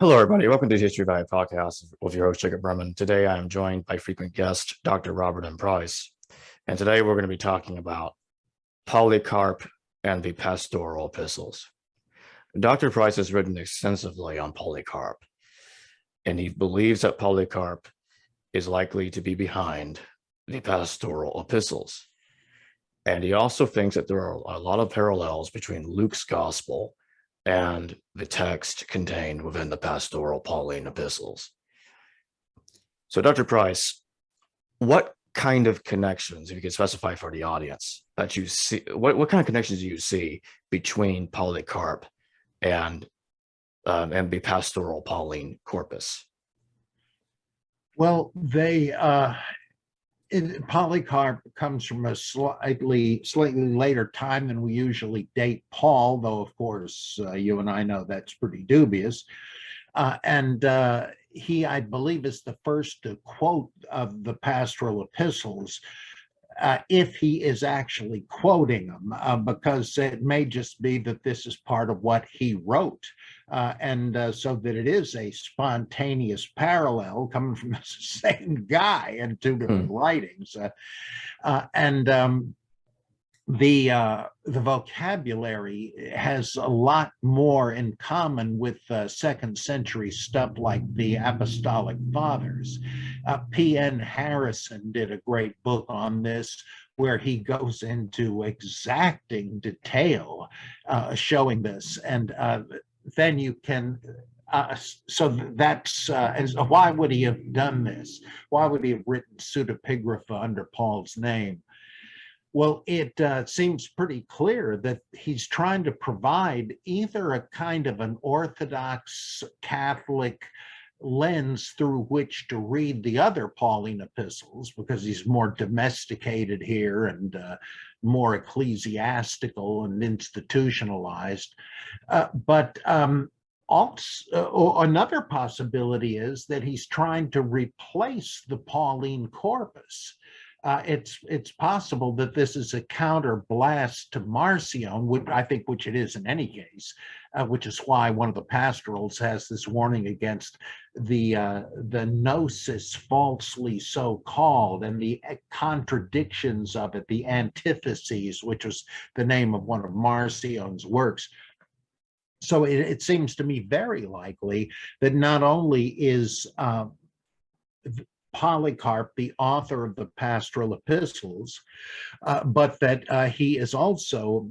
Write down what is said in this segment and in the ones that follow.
Hello, everybody. Welcome to the History Value Podcast with your host, Jacob Berman. Today, I am joined by frequent guest, Dr. Robert M. Price. And today, we're going to be talking about Polycarp and the Pastoral Epistles. Dr. Price has written extensively on Polycarp, and he believes that Polycarp is likely to be behind the Pastoral Epistles. And he also thinks that there are a lot of parallels between Luke's Gospel and the text contained within the Pastoral Pauline Epistles. So, Dr. Price, what kind of connections, if you could specify for the audience, that you see, what kind of connections do you see between Polycarp and the Pastoral Pauline corpus? Well, Polycarp comes from a slightly later time than we usually date Paul, though, of course, you and I know that's pretty dubious. He, I believe, is the first to quote of the Pastoral Epistles, if he is actually quoting them, because it may just be that this is part of what he wrote. So that it is a spontaneous parallel coming from the same guy in two different writings. The vocabulary has a lot more in common with second century stuff like the Apostolic Fathers. P.N. Harrison did a great book on this, where he goes into exacting detail showing this. And then you can, so that's, why would he have done this? Why would he have written pseudepigrapha under Paul's name? Well, it seems pretty clear that he's trying to provide either a kind of an Orthodox Catholic lens through which to read the other Pauline epistles, because he's more domesticated here and more ecclesiastical and institutionalized. Also, another possibility is that he's trying to replace the Pauline corpus. It's possible that this is a counterblast to Marcion, which it is in any case, which is why one of the pastorals has this warning against the gnosis falsely so called, and the contradictions of it, the antitheses, which was the name of one of Marcion's works. So it seems to me very likely that not only is Polycarp the author of the Pastoral Epistles, but that he is also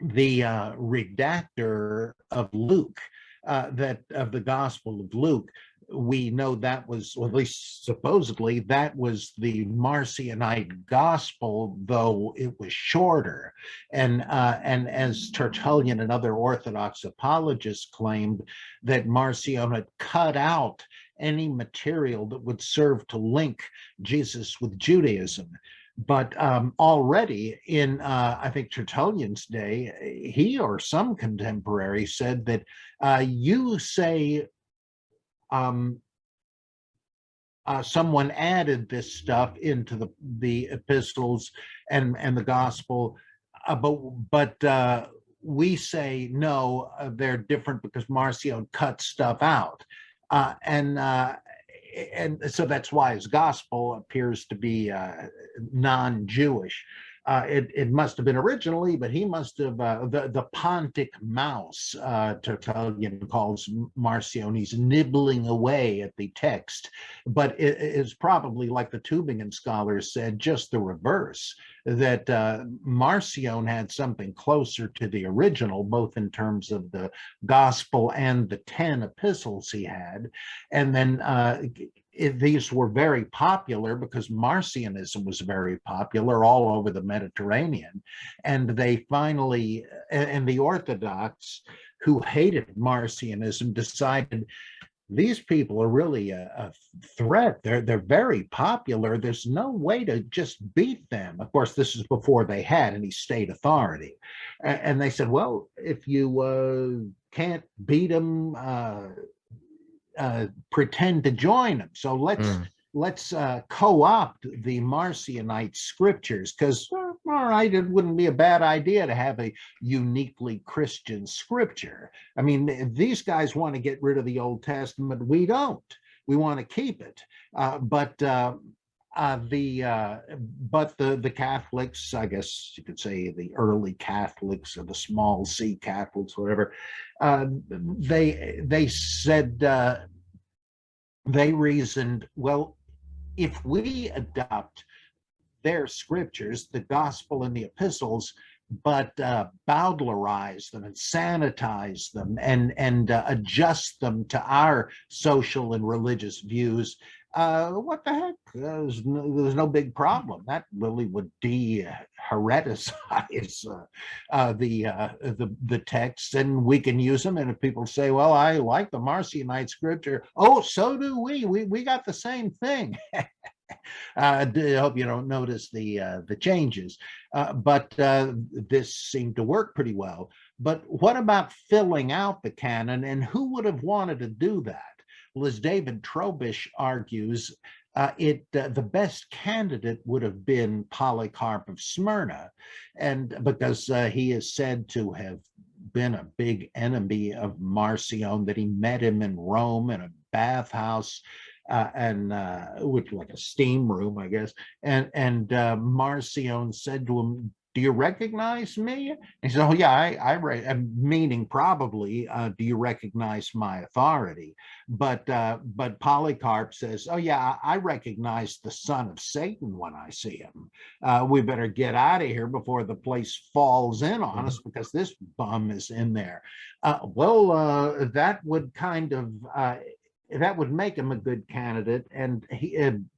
the redactor of Luke, of the Gospel of Luke. We know that was, or at least supposedly, that was the Marcionite gospel, though it was shorter. And as Tertullian and other Orthodox apologists claimed, that Marcion had cut out any material that would serve to link Jesus with Judaism. But already in, I think, Tertullian's day, he or some contemporary said that you say someone added this stuff into the epistles and the gospel, but we say no, they're different because Marcion cut stuff out, and so that's why his gospel appears to be non-Jewish. It must have been originally, but he must have, the Pontic mouse, Tertullian calls Marcion, he's nibbling away at the text. But it is probably, like the Tübingen scholars said, just the reverse, that Marcion had something closer to the original, both in terms of the gospel and the 10 epistles he had. And then these were very popular because Marcionism was very popular all over the Mediterranean. And they finally, and the Orthodox, who hated Marcionism, decided these people are really a threat. They're very popular. There's no way to just beat them. Of course, this is before they had any state authority. And they said, well, if you can't beat them, pretend to join them. So let's co-opt the Marcionite scriptures, because all right, it wouldn't be a bad idea to have a uniquely Christian scripture. I mean, these guys want to get rid of the Old Testament. We don't. We want to keep it. But the Catholics, I guess you could say the early Catholics or the small C Catholics, whatever, they said, they reasoned, well, if we adopt their scriptures, the gospel and the epistles, but bowdlerize them and sanitize them and adjust them to our social and religious views, what the heck? There's no big problem. That really would de-hereticize the texts, and we can use them. And if people say, "Well, I like the Marcionite scripture," oh, so do we. We got the same thing. I hope you don't notice the changes, but this seemed to work pretty well. But what about filling out the canon, and who would have wanted to do that? Well, as David Trobisch argues, the best candidate would have been Polycarp of Smyrna, and because he is said to have been a big enemy of Marcion, that he met him in Rome in a bathhouse, and which like a steam room, I guess. And Marcion said to him, "Do you recognize me?" And he said, "Oh yeah, I'm meaning probably, do you recognize my authority?" But Polycarp says, "Oh yeah, I recognize the son of Satan when I see him. We better get out of here before the place falls in on us, because this bum is in there." That would kind of that would make him a good candidate, and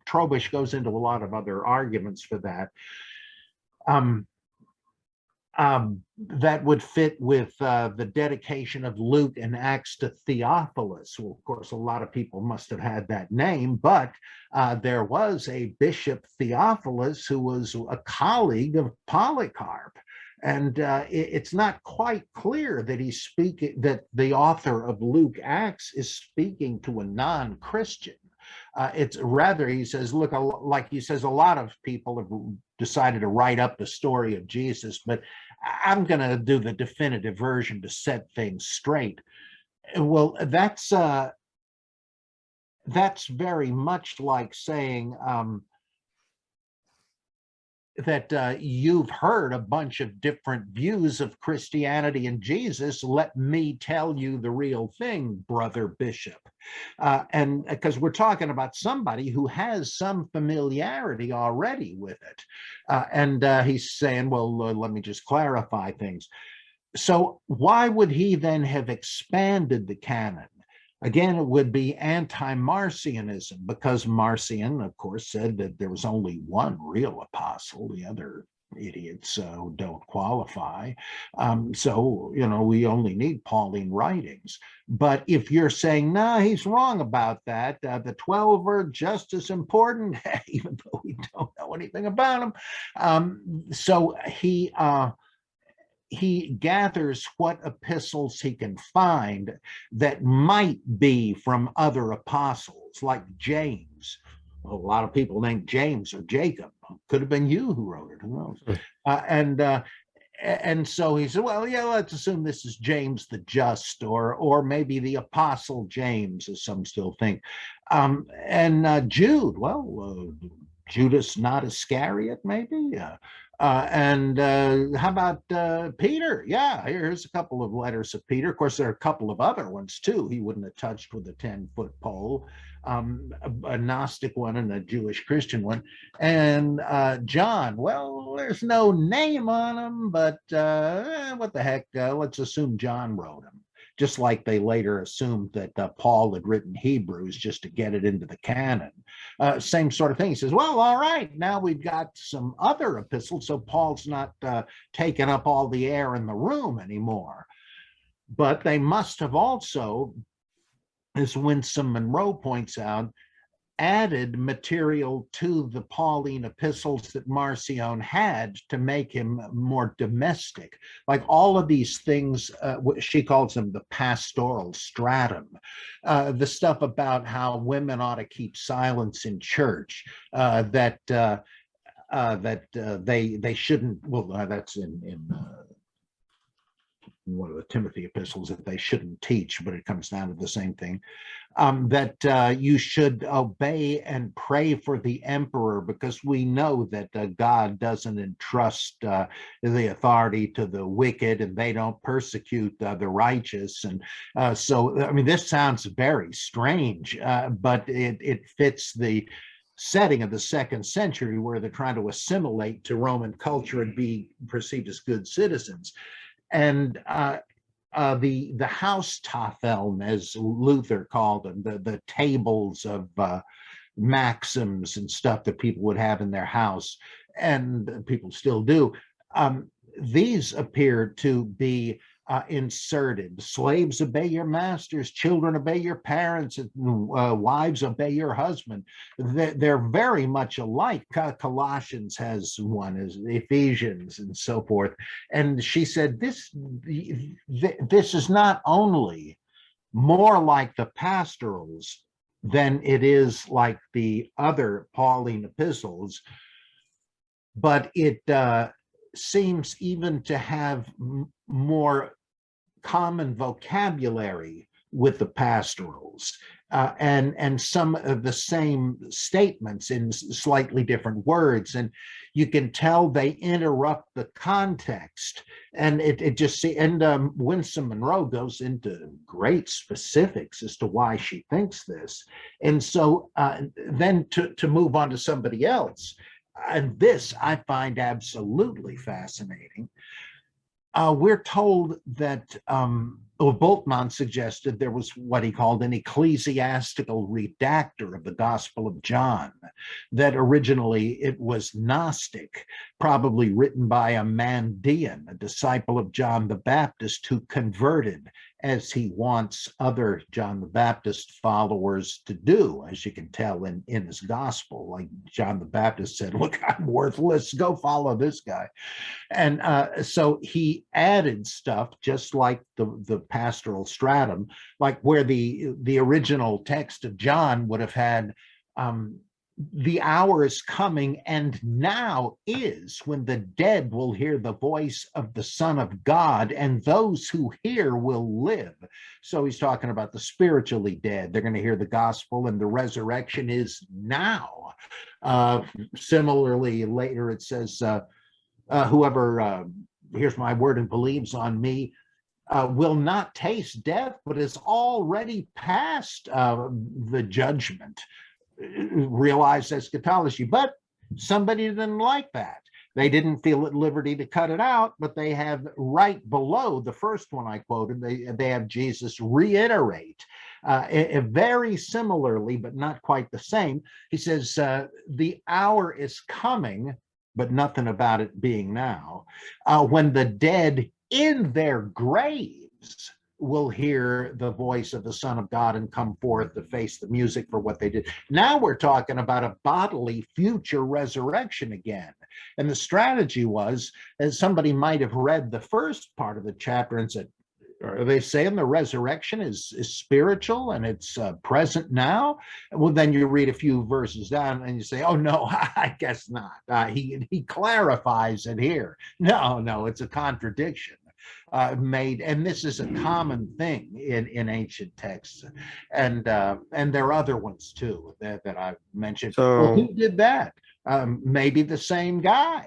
Trobisch goes into a lot of other arguments for that. That would fit with the dedication of Luke and Acts to Theophilus. Well, of course, a lot of people must have had that name, but there was a Bishop Theophilus who was a colleague of Polycarp. And it's not quite clear that that the author of Luke Acts is speaking to a non-Christian. It's rather, he says, look, like he says, a lot of people have decided to write up the story of Jesus, but I'm going to do the definitive version to set things straight. Well, that's very much like saying that you've heard a bunch of different views of Christianity and Jesus. Let me tell you the real thing, brother bishop. And because we're talking about somebody who has some familiarity already with it. And he's saying, well, let me just clarify things. So why would he then have expanded the canon? Again, it would be anti-Marcionism, because Marcion, of course, said that there was only one real apostle. The other idiots don't qualify. So, we only need Pauline writings. But if you're saying, no, he's wrong about that, the 12 are just as important, even though we don't know anything about them. So he gathers what epistles he can find that might be from other apostles, like James. Well, a lot of people named James or Jacob. Could have been you who wrote it. Who knows? And so he said, well, yeah, let's assume this is James the Just, or maybe the Apostle James, as some still think. And Jude, well, Judas not Iscariot, maybe. And how about Peter? Yeah, here's a couple of letters of Peter. Of course, there are a couple of other ones too. He wouldn't have touched with a 10-foot pole. A Gnostic one and a Jewish Christian one. And John, well, there's no name on him, but what the heck? Let's assume John wrote him. Just like they later assumed that Paul had written Hebrews just to get it into the canon. Same sort of thing. He says, well, all right, now we've got some other epistles, so Paul's not taking up all the air in the room anymore. But they must have also, as Winsome Monroe points out, added material to the Pauline epistles that Marcion had to make him more domestic. Like all of these things, she calls them the pastoral stratum, the stuff about how women ought to keep silence in church, that they shouldn't. Well, that's in one of the Timothy epistles, that they shouldn't teach, but it comes down to the same thing. That you should obey and pray for the emperor, because we know that God doesn't entrust the authority to the wicked, and they don't persecute the righteous. And so, I mean, this sounds very strange, but it fits the setting of the 2nd century, where they're trying to assimilate to Roman culture and be perceived as good citizens. And the Haustafel, as Luther called them, the tables of maxims and stuff that people would have in their house, and people still do. These appear to be inserted. Slaves, obey your masters. Children, obey your parents. Wives, obey your husband. They're very much alike. Colossians has one, as Ephesians, and so forth. And she said, this is not only more like the pastorals than it is like the other Pauline epistles, but it seems even to have more common vocabulary with the pastorals, and some of the same statements in slightly different words. And you can tell they interrupt the context. And it just, and Winsome Monroe goes into great specifics as to why she thinks this. And so then to move on to somebody else, and this I find absolutely fascinating. We're told that Bultmann suggested there was what he called an ecclesiastical redactor of the Gospel of John, that originally it was Gnostic, probably written by a Mandean, a disciple of John the Baptist, who converted, as he wants other John the Baptist followers to do, as you can tell in his gospel. Like John the Baptist said, look, I'm worthless, go follow this guy. And so he added stuff, just like the pastoral stratum, like where the original text of John would have had, the hour is coming and now is when the dead will hear the voice of the Son of God, and those who hear will live. So he's talking about the spiritually dead. They're going to hear the gospel, and the resurrection is now. Similarly, later it says, whoever hears my word and believes on me will not taste death, but is already past the judgment, realized eschatology. But somebody didn't like that. They didn't feel at liberty to cut it out, but they have right below the first one I quoted, they have Jesus reiterate very similarly, but not quite the same. He says, the hour is coming, but nothing about it being now, when the dead in their graves will hear the voice of the Son of God and come forth to face the music for what they did. Now we're talking about a bodily future resurrection again. And the strategy was, as somebody might have read the first part of the chapter and said, are they saying the resurrection is spiritual and it's present now? Well, then you read a few verses down and you say, oh, no, I guess not. He clarifies it here. No, it's a contradiction. Made, and this is a common thing in ancient texts, and there are other ones too that I've mentioned. So, well, who did that? Maybe the same guy.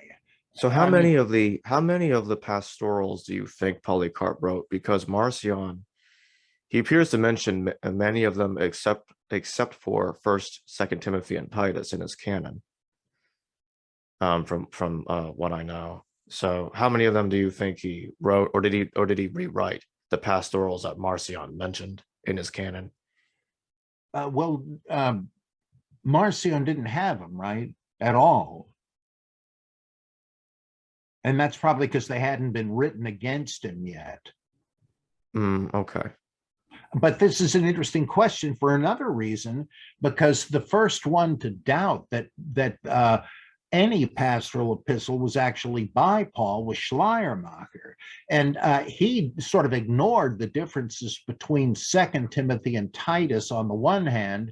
So how many of the pastorals do you think Polycarp wrote? Because Marcion, he appears to mention many of them except for 1st, 2nd Timothy, and Titus in his canon. From what I know. So how many of them do you think he wrote, or did he rewrite the pastorals that Marcion mentioned in his canon? Marcion didn't have them, right, at all. And that's probably because they hadn't been written against him yet. Okay. But this is an interesting question for another reason, because the first one to doubt that any pastoral epistle was actually by Paul was Schleiermacher. And he sort of ignored the differences between Second Timothy and Titus on the one hand,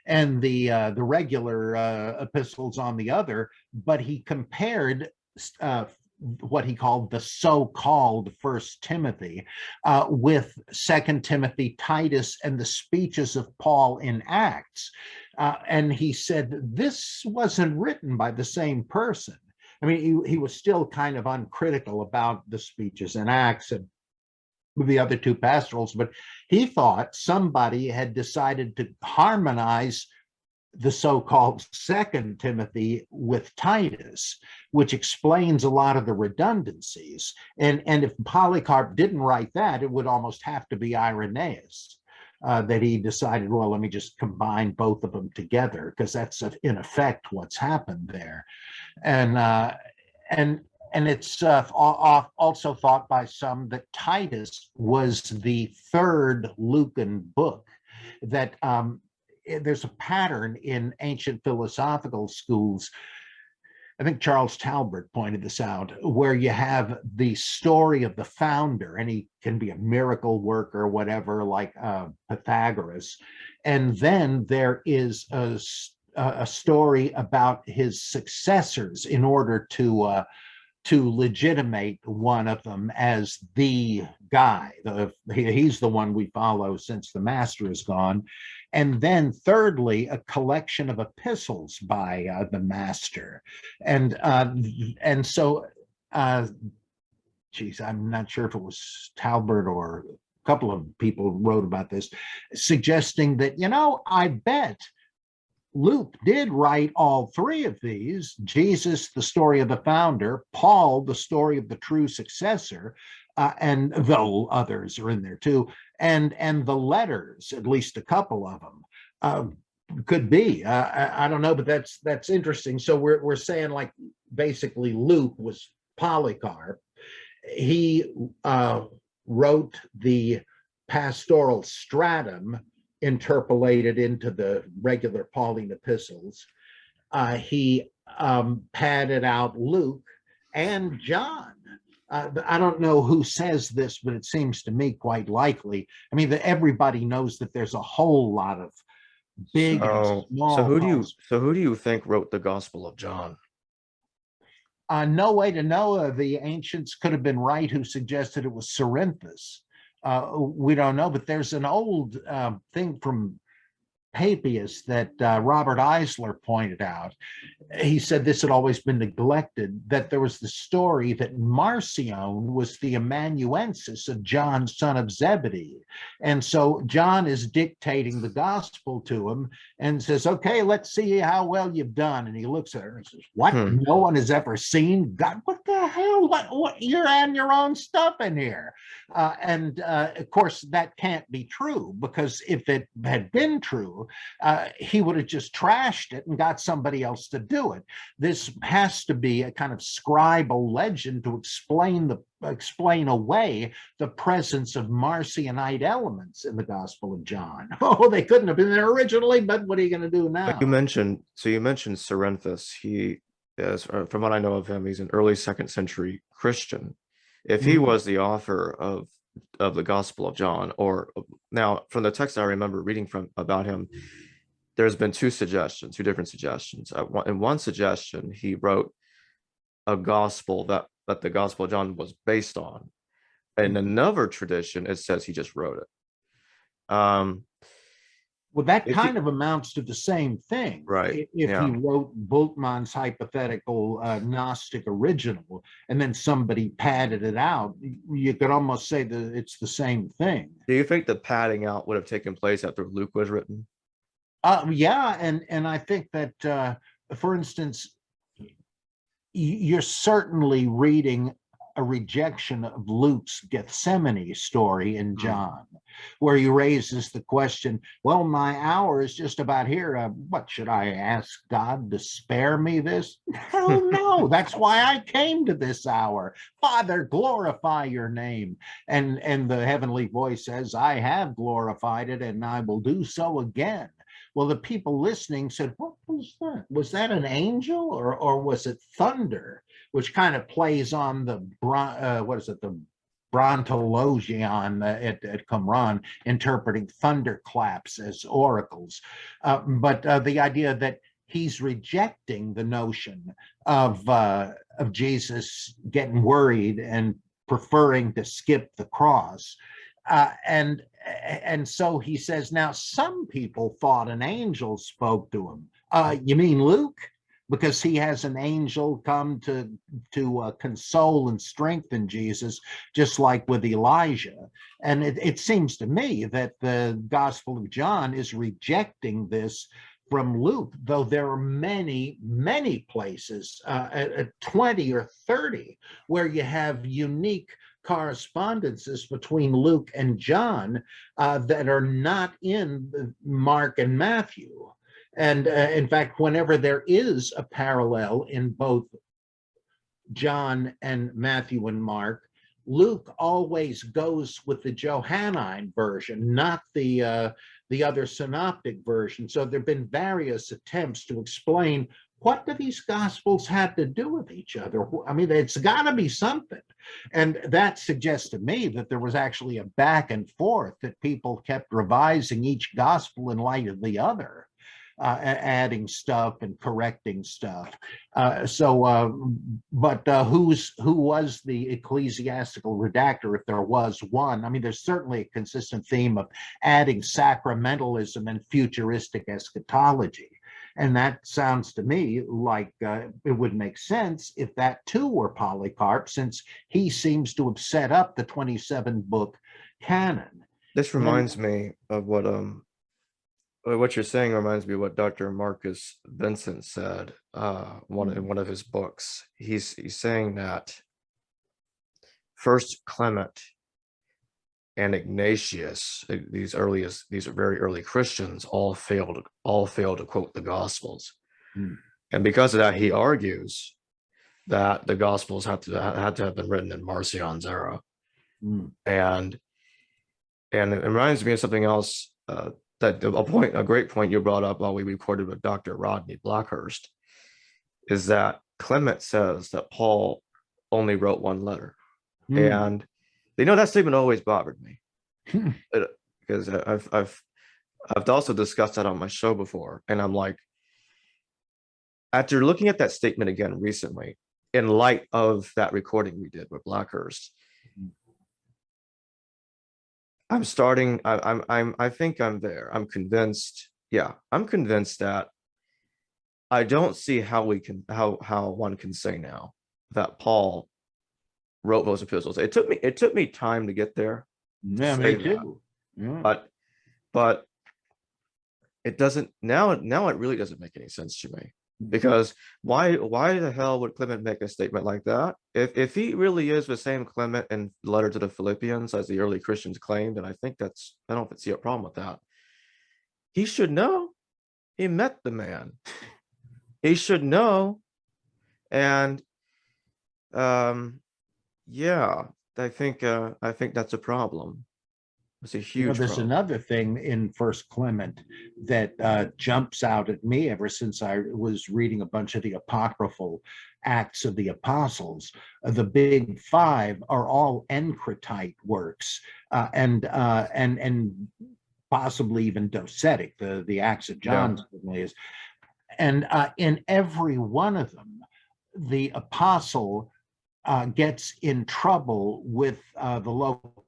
and the regular epistles on the other, but he compared what he called the so-called First Timothy with Second Timothy, Titus, and the speeches of Paul in Acts. And he said this wasn't written by the same person. I mean, he was still kind of uncritical about the speeches in Acts and the other two pastorals, but he thought somebody had decided to harmonize the so-called Second Timothy with Titus, which explains a lot of the redundancies. And if Polycarp didn't write that, it would almost have to be Irenaeus, that he decided, well, let me just combine both of them together, because that's in effect what's happened there. And it's also thought by some that Titus was the third Lucan book, that there's a pattern in ancient philosophical schools. I think Charles Talbert pointed this out, where you have the story of the founder, and he can be a miracle worker or whatever, like Pythagoras. And then there is a story about his successors in order to legitimate one of them as the guy. He's the one we follow since the master is gone. And then thirdly, a collection of epistles by the master. And so, geez, I'm not sure if it was Talbert or a couple of people wrote about this, suggesting that, I bet Luke did write all three of these: Jesus, the story of the founder; Paul, the story of the true successor, and though others are in there too, and the letters, at least a couple of them. Could be. I don't know, but that's interesting. So we're saying, like, basically Luke was Polycarp. He wrote the pastoral stratum, interpolated into the regular Pauline epistles. He padded out Luke and John. I don't know who says this, but it seems to me quite likely. I mean, everybody knows that there's a whole lot of big and small. So who do you think wrote the Gospel of John? No way to know. The ancients could have been right who suggested it was Cerinthus. We don't know, but there's an old thing from Papias that Robert Eisler pointed out. He said this had always been neglected, that there was the story that Marcion was the amanuensis of John, son of Zebedee. And so John is dictating the gospel to him and says, okay, let's see how well you've done. And he looks at her and says, what? No one has ever seen God? What the hell? What? You're adding your own stuff in here. And of course, that can't be true, because if it had been true, he would have just trashed it and got somebody else to do it. This has to be a kind of scribal legend to explain away the presence of Marcionite elements in the Gospel of John. Oh, they couldn't have been there originally, but what are you going to do now? You mentioned Cerinthus. He is, from what I know of him, he's an early 2nd century Christian. If he was the author of the Gospel of John, or now from the text I remember reading about him, there's been two different suggestions. In one suggestion, he wrote a gospel that the Gospel of John was based on. In another tradition, it says he just wrote it. Well, that kind of amounts to the same thing. Right. If he wrote Bultmann's hypothetical Gnostic original, and then somebody padded it out, you could almost say that it's the same thing. Do you think the padding out would have taken place after Luke was written? Yeah, and I think that, for instance, you're certainly reading a rejection of Luke's Gethsemane story in John, where he raises the question, well, my hour is just about here. What, should I ask God to spare me this? Hell no, that's why I came to this hour. Father, glorify your name. And the heavenly voice says, I have glorified it, and I will do so again. Well, the people listening said, what was that? Was that an angel or was it thunder? Which kind of plays on the the Brontologion at Qumran, interpreting thunderclaps as oracles. But the idea that he's rejecting the notion of Jesus getting worried and preferring to skip the cross. And so he says, now some people thought an angel spoke to him. You mean Luke? Because he has an angel come to console and strengthen Jesus, just like with Elijah. And it seems to me that the Gospel of John is rejecting this from Luke, though there are many, many places, 20 or 30, where you have unique correspondences between Luke and John that are not in Mark and Matthew. And in fact, whenever there is a parallel in both John and Matthew and Mark, Luke always goes with the Johannine version, not the other synoptic version. So there have been various attempts to explain, what do these gospels have to do with each other? I mean, it's got to be something. And that suggests to me that there was actually a back and forth, that people kept revising each gospel in light of the other. Adding stuff and correcting stuff. Who was the ecclesiastical redactor, if there was one? I mean, there's certainly a consistent theme of adding sacramentalism and futuristic eschatology. And that sounds to me like it would make sense if that too were Polycarp, since he seems to have set up the 27-book canon. This reminds me of what you're saying reminds me of what Dr. Marcus Vincent said in one of his books. He's saying that first Clement and Ignatius, these very early Christians, all failed to quote the Gospels, and because of that, he argues that the Gospels had to have been written in Marcion's era, and it reminds me of something else. A great point you brought up while we recorded with Dr. Rodney Blackhurst is that Clement says that Paul only wrote one letter. And that statement always bothered me because I've also discussed that on my show before. And I'm like, after looking at that statement again recently, in light of that recording we did with Blackhurst, I think I'm there. I'm convinced. Yeah, I'm convinced that I don't see how one can say now that Paul wrote those epistles. It took me time to get there. Yeah, me too. Yeah. But it doesn't now. It really doesn't make any sense to me, because why the hell would Clement make a statement like that? If he really is the same Clement in the letter to the Philippians as the early Christians claimed, and I don't see a problem with that. He should know. He met the man. He should know. And yeah, I think that's a problem. It's a huge There's problem. another thing in First Clement that jumps out at me ever since I was reading a bunch of the apocryphal Acts of the Apostles. The big five are all encretite works, and possibly even docetic. The Acts of John certainly is, and in every one of them, the apostle gets in trouble with the local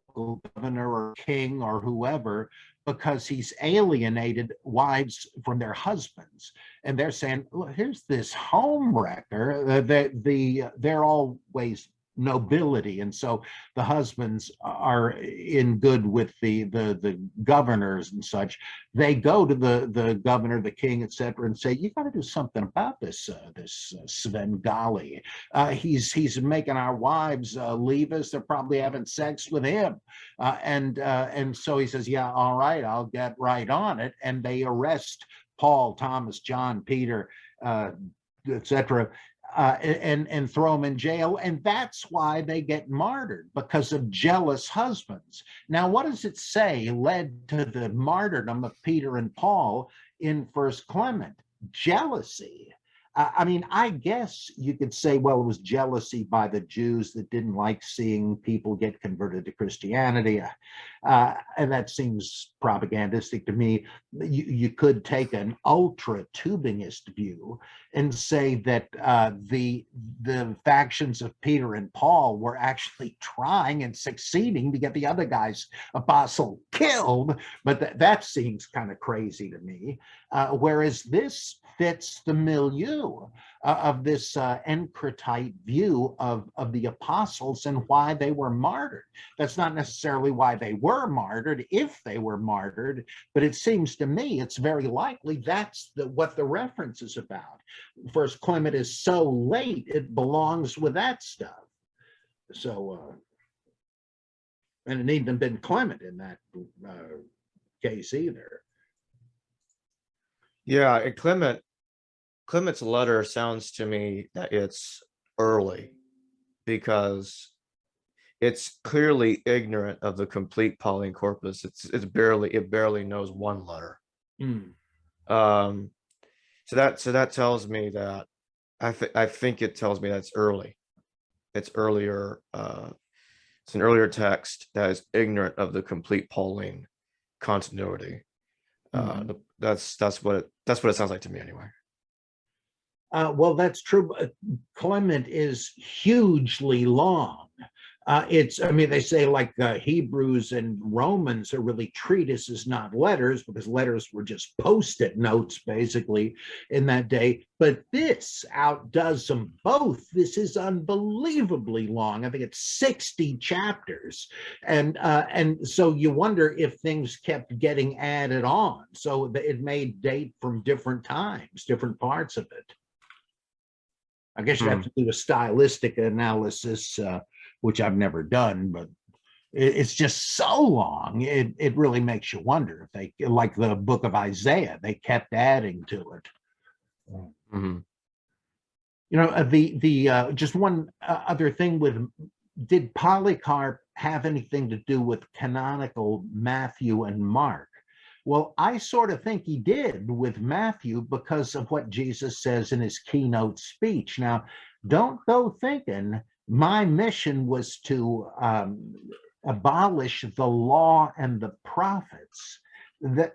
governor or king or whoever, because he's alienated wives from their husbands. And they're saying, look, here's this home wrecker. They're always nobility, and so the husbands are in good with the governors and such. They go to the governor, the king, etc., and say, you got to do something about this Svengali. He's making our wives leave us. They're probably having sex with him, and so he says, yeah, all right, I'll get right on it. And they arrest Paul, Thomas, John, Peter, etc., and throw them in jail. And that's why they get martyred, because of jealous husbands. Now, what does it say led to the martyrdom of Peter and Paul in First Clement? jealousy. I mean, I guess you could say, well, it was jealousy by the Jews that didn't like seeing people get converted to Christianity. And that seems propagandistic to me. You could take an ultra tubingist view and say that the factions of Peter and Paul were actually trying and succeeding to get the other guy's apostle killed. But that seems kind of crazy to me. Whereas this fits the milieu of this Encretite view of the apostles and why they were martyred. That's not necessarily why they were martyred, if they were martyred, but it seems to me it's very likely that's what the reference is about. First Clement is so late, it belongs with that stuff. So, and it needn't have been Clement in that case either. Yeah, and Clement's letter sounds to me that it's early because it's clearly ignorant of the complete Pauline corpus. It barely knows one letter. So that tells me that I think it tells me that's early. It's earlier. It's an earlier text that is ignorant of the complete Pauline continuity. That's what it sounds like to me anyway. Well, that's true. Clement is hugely long. I mean, they say like Hebrews and Romans are really treatises, not letters, because letters were just post-it notes basically in that day. But this outdoes them both. This is unbelievably long. I think it's 60 chapters, and so you wonder if things kept getting added on, so it may date from different times, different parts of it. I guess you have to do a stylistic analysis, which I've never done, but it's just so long. It really makes you wonder if they, like the book of Isaiah, they kept adding to it. You know, the just one other thing did Polycarp have anything to do with canonical Matthew and Mark? Well, I sort of think he did with Matthew because of what Jesus says in his keynote speech. Now, don't go thinking my mission was to abolish the law and the prophets.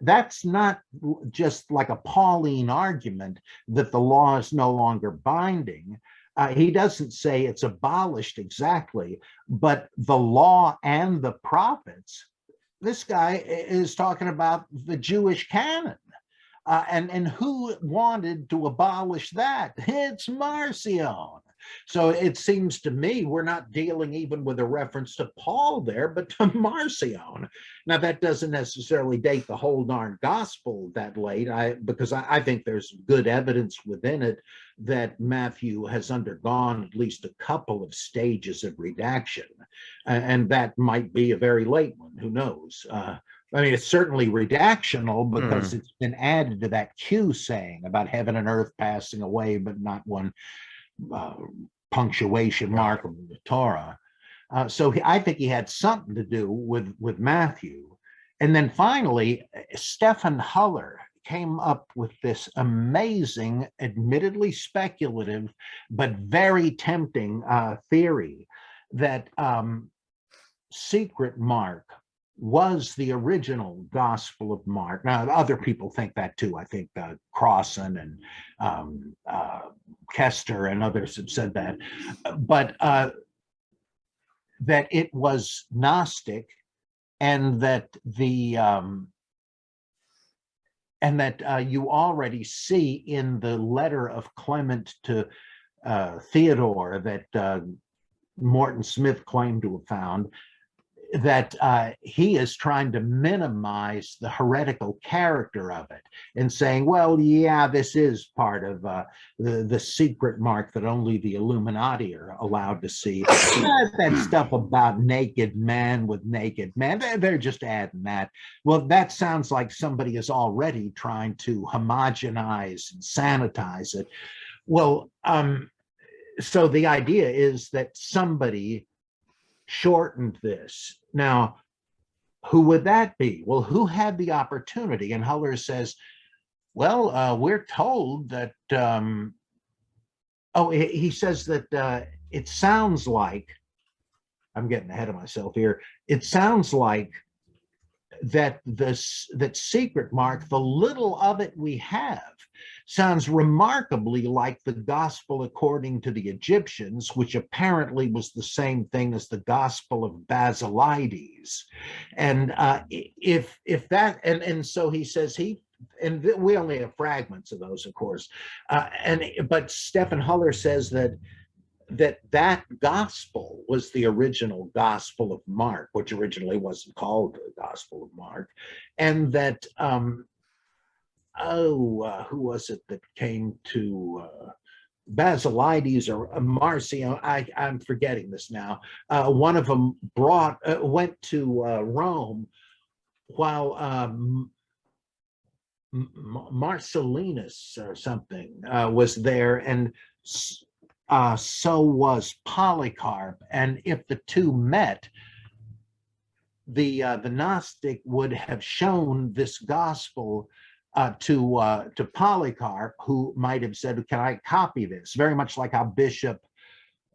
That's not just like a Pauline argument that the law is no longer binding. He doesn't say it's abolished exactly, but the law and the prophets. This guy is talking about the Jewish canon. And who wanted to abolish that? It's Marcion. So it seems to me we're not dealing even with a reference to Paul there, but to Marcion. Now, that doesn't necessarily date the whole darn gospel that late, because I think there's good evidence within it that Matthew has undergone at least a couple of stages of redaction. And that might be a very late one, who knows? I mean, it's certainly redactional because it's been added to that Q saying about heaven and earth passing away, but not one punctuation mark of the Torah. So I think he had something to do with Matthew. And then finally, Stephen Huller came up with this amazing, admittedly speculative, but very tempting theory that secret Mark was the original Gospel of Mark. Now, other people think that too. I think Crossan and Kester and others have said that. But that it was Gnostic, and that you already see in the letter of Clement to Theodore that Morton Smith claimed to have found, that he is trying to minimize the heretical character of it and saying, well, yeah, this is part of the secret Mark that only the Illuminati are allowed to see. That stuff about naked man with naked man, they're just adding that. Well, that sounds like somebody is already trying to homogenize and sanitize it. Well, so the idea is that somebody shortened this. Now, who would that be? Well, who had the opportunity? And Huller says Well, we're told that, he says that it sounds like, I'm getting ahead of myself here. It sounds like that secret mark, the little of it we have, sounds remarkably like the gospel according to the Egyptians, which apparently was the same thing as the gospel of Basilides. And if that, and so he says and we only have fragments of those, of course. But Stephen Huller says that gospel was the original Gospel of Mark, which originally wasn't called the Gospel of Mark, and that who was it that came to Basilides or Marcion? I'm forgetting this now. One of them went to Rome while Marcellinus or something was there, and so was Polycarp. And if the two met, the Gnostic would have shown this gospel to Polycarp, who might have said, "Can I copy this?" Very much like how Bishop,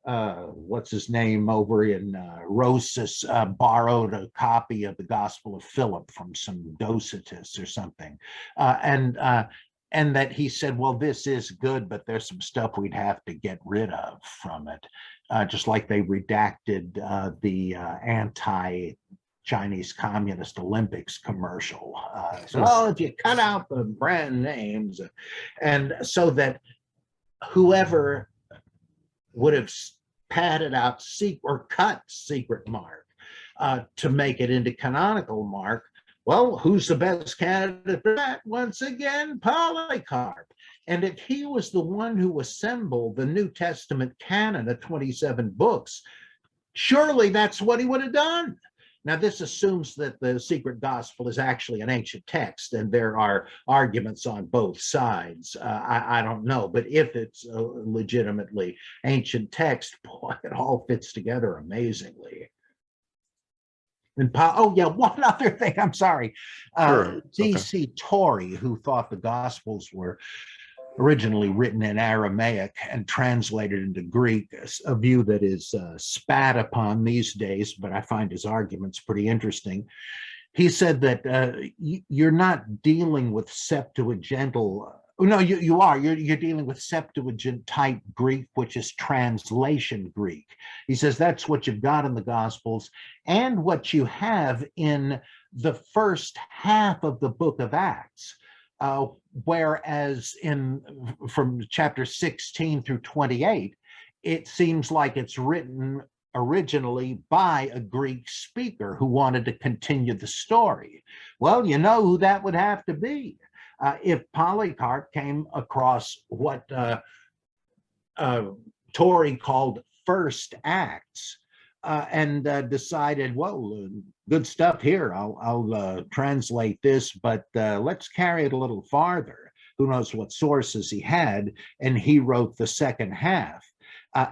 what's his name over in Rosas, borrowed a copy of the Gospel of Philip from some Docetists or something, and that he said, "Well, this is good, but there's some stuff we'd have to get rid of from it," just like they redacted the anti-Chinese Communist Olympics commercial. So, if you cut out the brand names, and so that whoever would have padded out or cut secret mark to make it into canonical mark, well, who's the best candidate for that? Once again, Polycarp. And if he was the one who assembled the New Testament canon of 27 books, surely that's what he would have done. Now, this assumes that the secret gospel is actually an ancient text, and there are arguments on both sides. I don't know, but if it's a legitimately ancient text, boy, it all fits together amazingly. And one other thing. I'm sorry. Sure. D.C. Torrey, who thought the Gospels were originally written in Aramaic and translated into Greek, a view that is spat upon these days, but I find his arguments pretty interesting. He said that you're not dealing with Septuagintal. No, you are. You're dealing with Septuagint type Greek, which is translation Greek. He says that's what you've got in the Gospels and what you have in the first half of the book of Acts. Whereas from chapter 16 through 28, it seems like it's written originally by a Greek speaker who wanted to continue the story. Well, you know who that would have to be. If Polycarp came across what Torrey called first acts and decided, well, good stuff here. I'll translate this, but let's carry it a little farther. Who knows what sources he had, and he wrote the second half.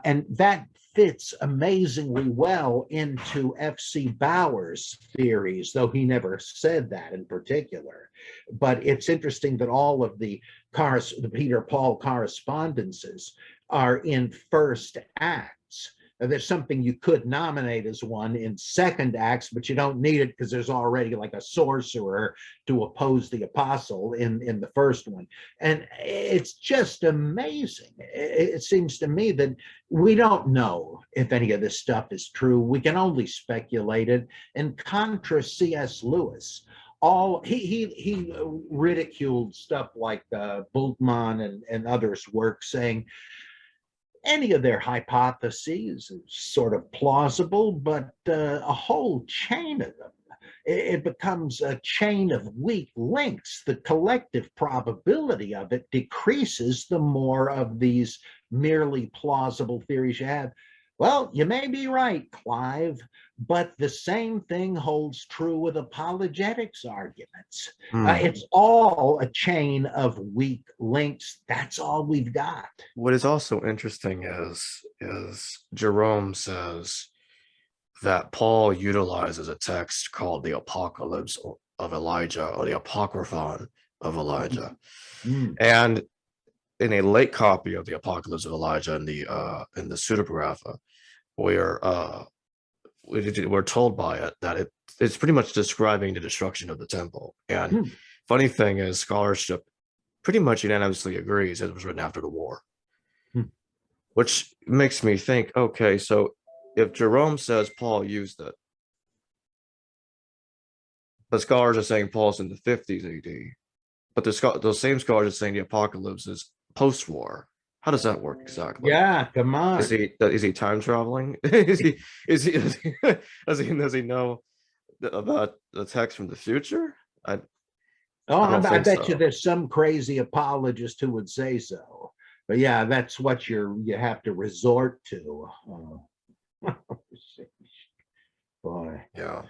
And that fits amazingly well into F.C. Bauer's theories, though he never said that in particular. But it's interesting that all of the Peter-Paul correspondences are in first acts. There's something you could nominate as one in second acts, but you don't need it because there's already like a sorcerer to oppose the apostle in the first one. And it's just amazing. It seems to me that we don't know if any of this stuff is true. We can only speculate it. And contra C.S. Lewis, he ridiculed stuff like Bultmann and others' work, saying any of their hypotheses is sort of plausible, but a whole chain of them, it becomes a chain of weak links. The collective probability of it decreases the more of these merely plausible theories you have. Well, you may be right, Clive, but the same thing holds true with apologetics arguments. It's all a chain of weak links. That's all we've got. What is also interesting is Jerome says that Paul utilizes a text called the Apocalypse of Elijah, or the Apocryphon, of Elijah. Mm. And in a late copy of the Apocalypse of Elijah in the pseudepigrapha, we're told by it that it's pretty much describing the destruction of the temple. And Mm. funny thing is, scholarship pretty much unanimously agrees it was written after the war, which makes me think, okay, so if Jerome says Paul used it, the scholars are saying Paul's in the 50s AD, but those same scholars are saying the apocalypse is post-war. How does that work exactly? Yeah, come on. Is he time traveling? Does he know about the text from the future? I don't I think bet you so. there's some crazy apologist who would say so. But yeah, that's what you have to resort to. Boy, Yeah.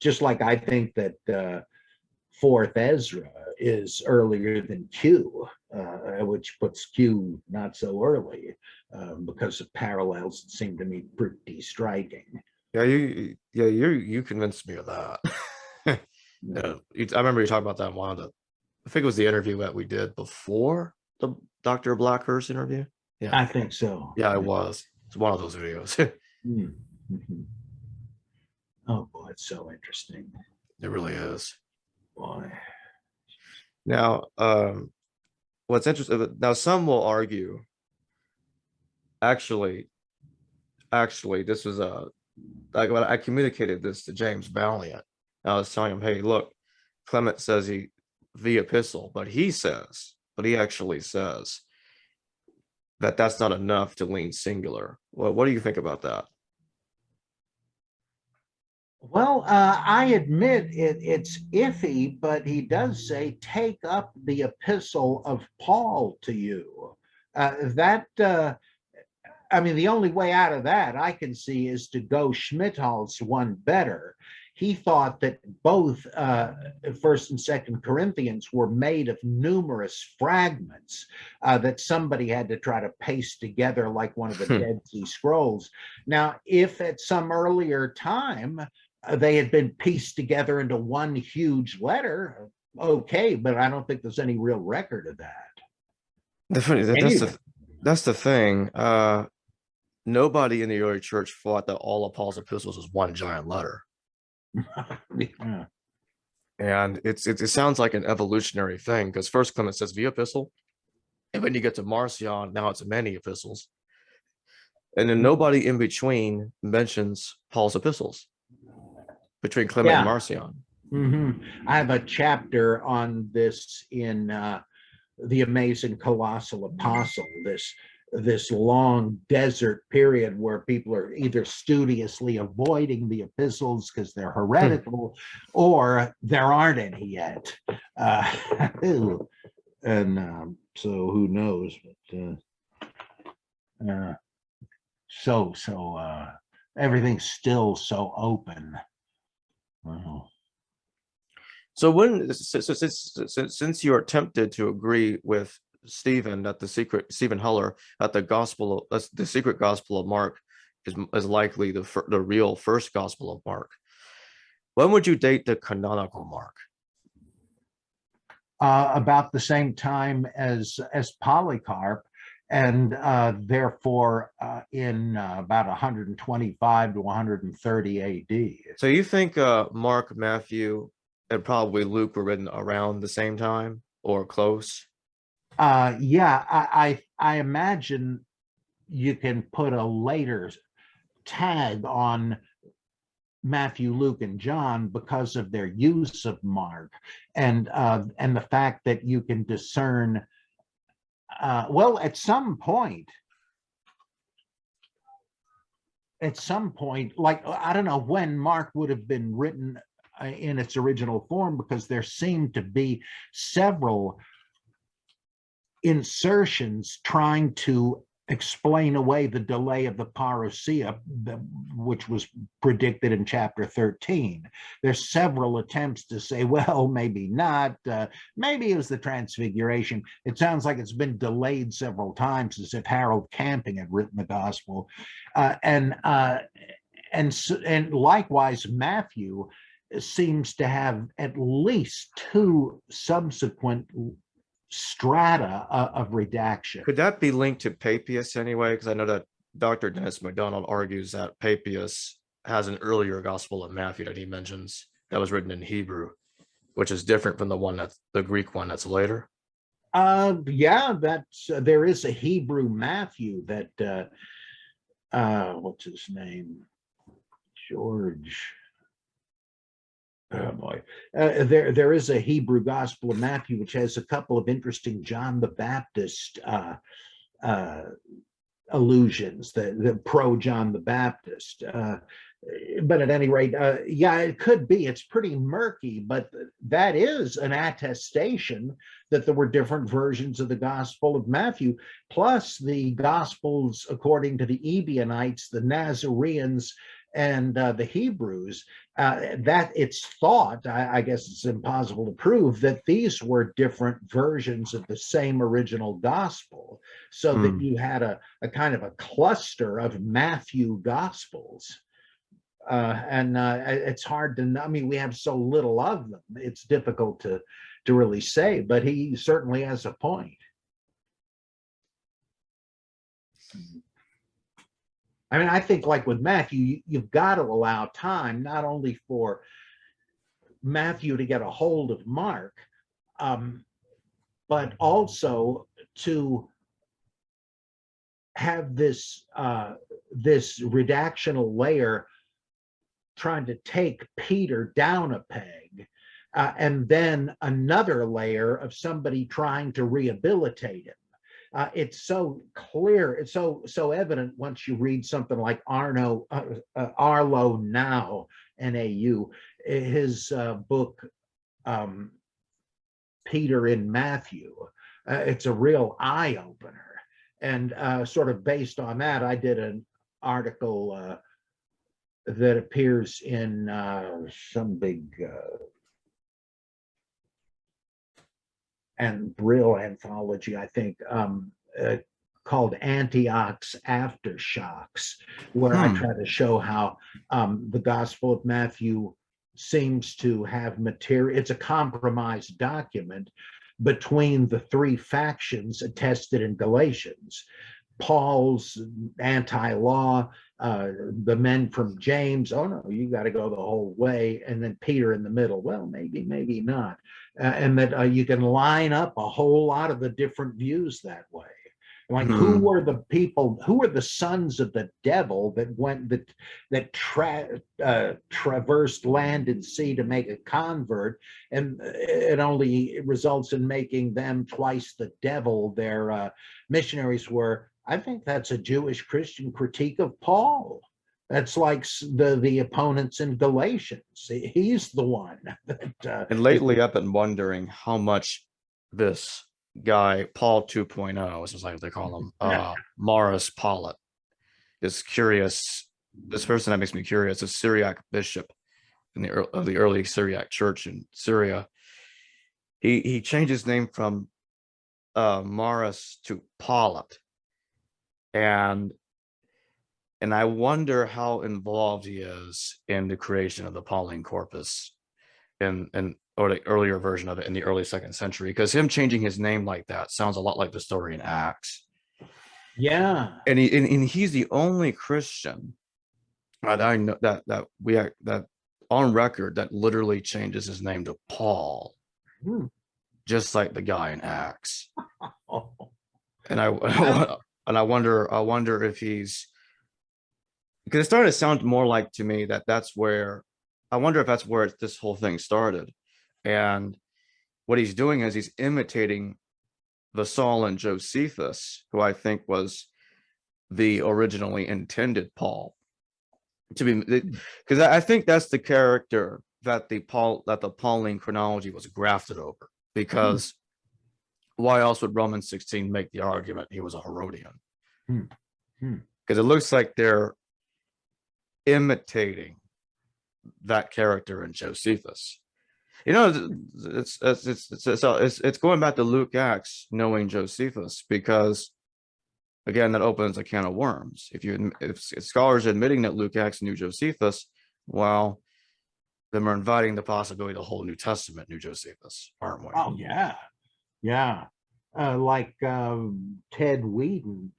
just like I think that Fourth Ezra is earlier than Q, which puts Q not so early because of parallels that seem to me pretty striking. You convinced me of that. Yeah, I remember you talking about that in one of I think it was the interview that we did before the Dr. Blackhurst interview. Yeah, I think so. yeah, it was. It's one of those videos. Mm-hmm. Oh boy, it's so interesting. It really is. Boy. Now, what's interesting now, some will argue, actually, this was like when I communicated this to James Valiant. I was telling him, hey, look, Clement says the epistle, but he actually says that that's not enough to lean singular. Well, what do you think about that? Well, I admit it's iffy, but he does say, take up the epistle of Paul to you. I mean, the only way out of that I can see is to go Schmidthal's one better. He thought that both First and Second Corinthians were made of numerous fragments that somebody had to try to paste together like one of the Dead Sea Scrolls. Now, if at some earlier time they had been pieced together into one huge letter, okay, but I don't think there's any real record of that. That's the thing. Nobody in the early church thought that all of Paul's epistles was one giant letter. Yeah. And it sounds like an evolutionary thing, because first Clement says the epistle, and when you get to Marcion, now it's many epistles. And then nobody in between mentions Paul's epistles between Clement and Marcion. Mm-hmm. I have a chapter on this in The Amazing Colossal Apostle, this long desert period where people are either studiously avoiding the epistles because they're heretical or there aren't any yet. And so who knows? But everything's still so open. So since you are tempted to agree with Stephen Heller that the secret gospel of Mark is likely the real first gospel of Mark, when would you date the canonical Mark? About the same time as Polycarp, and therefore in about 125 to 130 AD. So you think Mark, Matthew, and probably Luke were written around the same time or close? Yeah, I imagine you can put a later tag on Matthew, Luke, and John because of their use of Mark, and the fact that you can discern. Well, at some point, like I don't know when Mark would have been written in its original form, because there seemed to be several insertions trying to explain away the delay of the parousia, which was predicted in chapter 13. There's several attempts to say, well, maybe not, maybe it was the transfiguration. It sounds like it's been delayed several times, as if Harold Camping had written the gospel. And likewise Matthew, seems to have at least two subsequent strata of redaction. Could that be linked to Papias anyway? Because I know that Dr. Dennis MacDonald argues that Papias has an earlier Gospel of Matthew that he mentions that was written in Hebrew, which is different from the Greek one that's later. Yeah, that's there is a Hebrew Matthew that what's his name? George. Oh boy. There is a Hebrew Gospel of Matthew which has a couple of interesting John the Baptist allusions, the pro John the Baptist. But at any rate, yeah, it could be. It's pretty murky, but that is an attestation that there were different versions of the Gospel of Matthew, plus the Gospels according to the Ebionites, the Nazarenes, and the Hebrews. That it's thought, I guess it's impossible to prove, that these were different versions of the same original gospel, so that you had a kind of a cluster of Matthew Gospels. And it's hard to know. I mean, we have so little of them. It's difficult to really say, but he certainly has a point. I mean, I think like with Matthew, you've got to allow time not only for Matthew to get a hold of Mark, but also to have this redactional layer trying to take Peter down a peg, and then another layer of somebody trying to rehabilitate him. It's so clear, it's so evident once you read something like Arlo Now, N-A-U, his book, Peter in Matthew. It's a real eye-opener. And sort of based on that, I did an article that appears in some big and real anthology, I think, called Antioch's Aftershocks, where I try to show how the Gospel of Matthew seems to have material. It's a compromised document between the three factions attested in Galatians. Paul's anti-law, the men from James, oh no, you got to go the whole way, and then Peter in the middle, well, maybe not. And that you can line up a whole lot of the different views that way. Like who were the people, who were the sons of the devil that traversed land and sea to make a convert, and it only results in making them twice the devil their missionaries were. I think that's a Jewish Christian critique of Paul. That's like the opponents in Galatians. He's the one that, and lately I've been wondering how much this guy, Paul 2.0, is like they call him, Morris Pollitt, is curious. This person that makes me curious, a Syriac bishop of the early Syriac church in Syria. He changed his name from Morris to Pollitt. And I wonder how involved he is in the creation of the Pauline corpus or the earlier version of it in the early 2nd century, because him changing his name like that sounds a lot like the story in Acts. Yeah. And he's the only Christian that I know that on record that literally changes his name to Paul, just like the guy in Acts. And I wonder if he's, because it started to sound more like to me that's where, I wonder if that's where this whole thing started. And what he's doing is he's imitating the Saul and Josephus, who I think was the originally intended Paul to be, because I think that's the character that the Pauline chronology was grafted over. Because why else would Romans 16 make the argument he was a Herodian? Because it looks like they're imitating that character in Josephus. You know, it's going back to Luke Acts, knowing Josephus, because again, that opens a can of worms. If scholars are admitting that Luke Acts knew Josephus, well, then we're inviting the possibility of the whole New Testament, New Josephus, aren't we? Oh, yeah. Yeah. Like Ted Whedon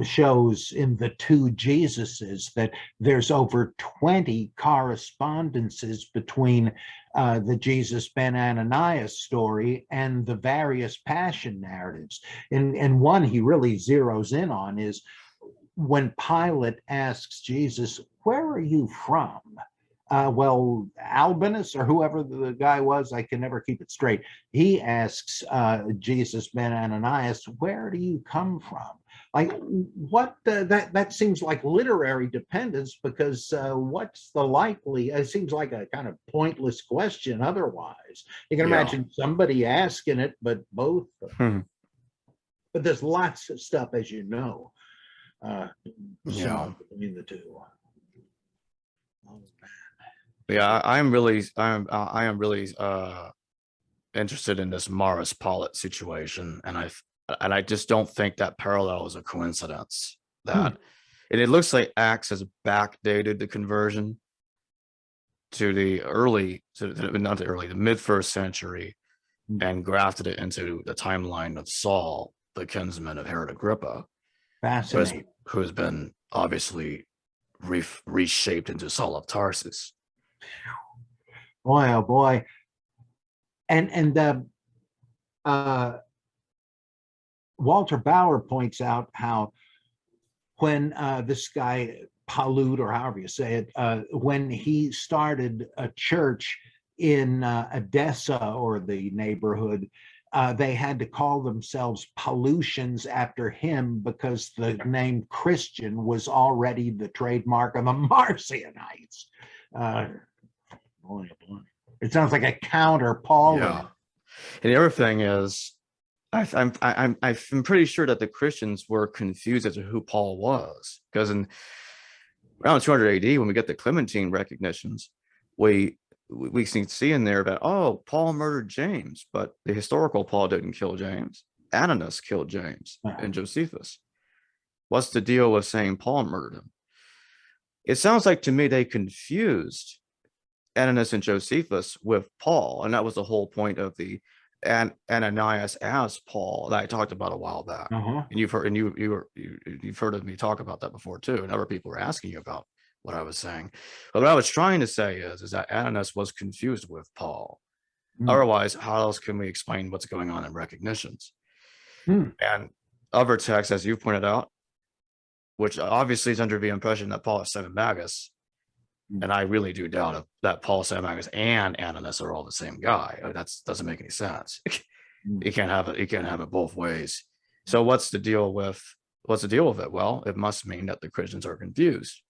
shows in The Two Jesuses that there's over 20 correspondences between the Jesus Ben Ananias story and the various passion narratives. And one he really zeroes in on is when Pilate asks Jesus, "Where are you from?" Well, Albinus or whoever the guy was, I can never keep it straight. He asks Jesus Ben Ananias, "Where do you come from?" Like, what? That seems like literary dependence, because what's the likely? It seems like a kind of pointless question. Otherwise, you can imagine somebody asking it, but both. But there's lots of stuff, as you know, between the two. Oh, yeah, I am really interested in this Morris Pollitt situation, and I just don't think that parallel is a coincidence. That and it looks like Acts has backdated the conversion to the mid first century, and grafted it into the timeline of Saul, the kinsman of Herod Agrippa, fascinating, who has been obviously reshaped into Saul of Tarsus. Boy, oh boy. And Walter Bauer points out how when this guy Palut, or however you say it, when he started a church in Edessa or the neighborhood, they had to call themselves Paulicians after him, because the name Christian was already the trademark of the Marcionites. Boy, boy. It sounds like a counter Paul. Yeah. And the other thing is, I'm pretty sure that the Christians were confused as to who Paul was, because in around 200 AD, when we get the Clementine recognitions, we can see in there that, oh, Paul murdered James, but the historical Paul didn't kill James. Ananias killed James and Josephus. What's the deal with saying Paul murdered him? It sounds like to me they confused Ananias and Josephus with Paul, and that was the whole point of the Ananias as Paul that I talked about a while back. And you've heard of me talk about that before too, and other people were asking you about what I was saying. But what I was trying to say is that Ananias was confused with Paul. Otherwise, how else can we explain what's going on in recognitions? And other texts, as you pointed out, which obviously is under the impression that Paul is Semamagus, and I really do doubt that Paul, Semamagus, and Ananias are all the same guy. That doesn't make any sense. You can't have it both ways. So what's the deal with it? Well, it must mean that the Christians are confused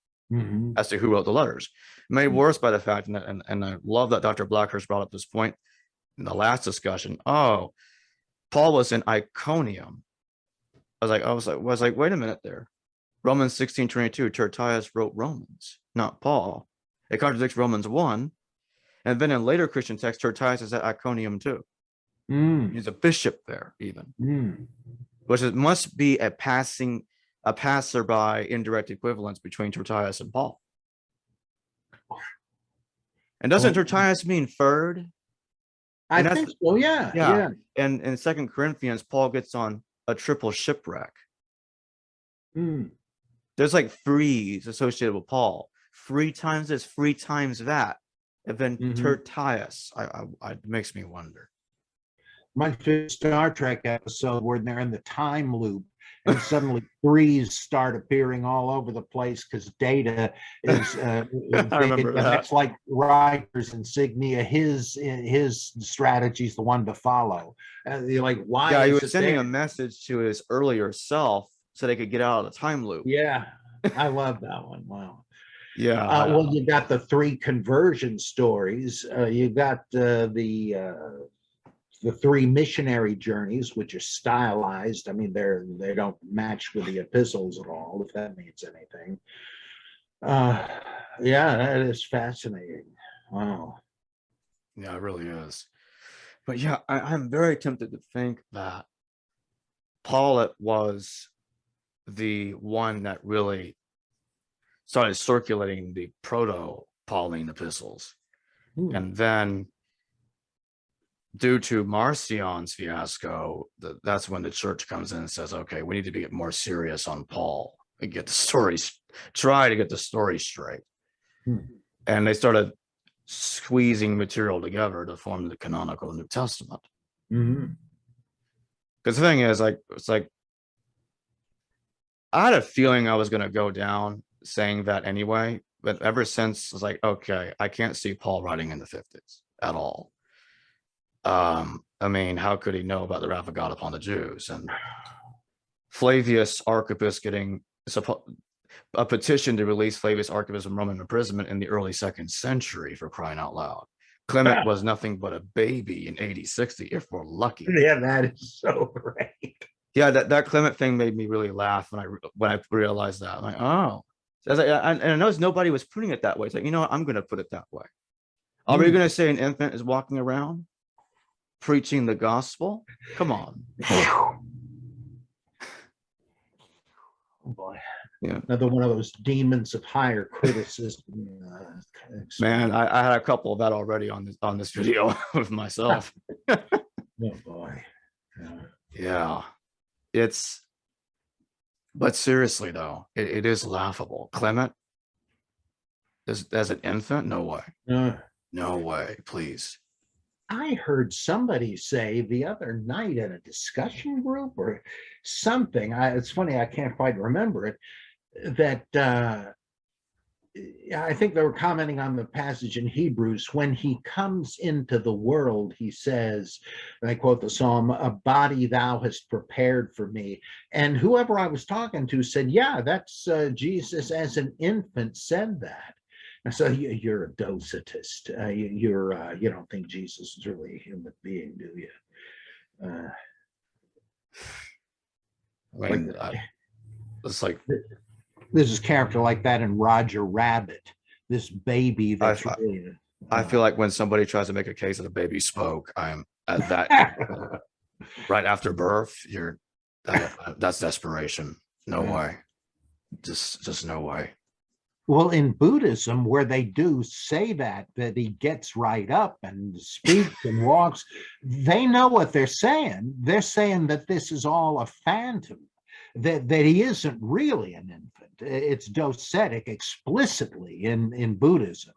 as to who wrote the letters. Made worse by the fact, and I love that Dr. Blackhurst brought up this point in the last discussion. Oh, Paul was in Iconium. I was like, wait a minute there. Romans 16:22, Tertius wrote Romans, not Paul. It contradicts Romans 1. And then in later Christian texts, Tertius is at Iconium too. He's a bishop there, even. Which must be a passerby indirect equivalence between Tertius and Paul. And doesn't Tertius mean third? I think so, yeah. And in 2 Corinthians, Paul gets on a triple shipwreck. There's like threes associated with Paul. 3 times this, 3 times that. And then Tertius. It makes me wonder. My Star Trek episode where they're in the time loop, and suddenly threes start appearing all over the place because Data is. I remember that. That's like Riker's insignia. His strategy is the one to follow. You're like, why? Yeah, he was sending a message to his earlier self so they could get out of the time loop. Yeah, I love that one. Wow. Yeah. Well, you got the 3 conversion stories. You got the 3 missionary journeys, which are stylized. I mean, they don't match with the epistles at all, if that means anything. Yeah, that is fascinating. Wow. Yeah, it really is. But yeah, I'm very tempted to think that Paul was the one that really started circulating the proto-Pauline epistles. And then due to Marcion's fiasco, that's when the church comes in and says, okay, we need to get more serious on Paul and get the stories, try to get the story straight. And they started squeezing material together to form the canonical New Testament. Because the thing is, it's like, I had a feeling I was going to go down saying that anyway, but ever since it's like, okay, I can't see Paul writing in the 50s at all. I mean, how could he know about the wrath of God upon the Jews? And Flavius Archippus getting a petition to release Flavius Archippus from Roman imprisonment in the early 2nd century, for crying out loud. Clement was nothing but a baby in AD 60, if we're lucky. Yeah, that is so great. Yeah, that Clement thing made me really laugh when I realized that. I'm like, oh. So and I noticed nobody was putting it that way. It's like, you know what? I'm going to put it that way. Are we going to say an infant is walking around preaching the gospel? Come on. Oh boy. Yeah. Another one of those demons of higher criticism. Man, I had a couple of that already on this video of myself. Oh boy. Yeah. But seriously though, it is laughable. Clement as an infant? No way. No way, please. I heard somebody say the other night at a discussion group or something, it's funny, I can't quite remember it, that I think they were commenting on the passage in Hebrews, when he comes into the world, he says, and I quote the psalm, "A body thou hast prepared for me." And whoever I was talking to said, yeah, that's Jesus as an infant said that. And so you're a Docetist. You don't think Jesus is really a human being, do you? I mean, it's like this is character like that in Roger Rabbit, this baby that's I feel like when somebody tries to make a case that a baby spoke, I'm at that right after birth, that's desperation. No way. Just no way. Well, in Buddhism, where they do say that he gets right up and speaks and walks, they know what they're saying. They're saying that this is all a phantom, that he isn't really an infant. It's docetic explicitly in Buddhism.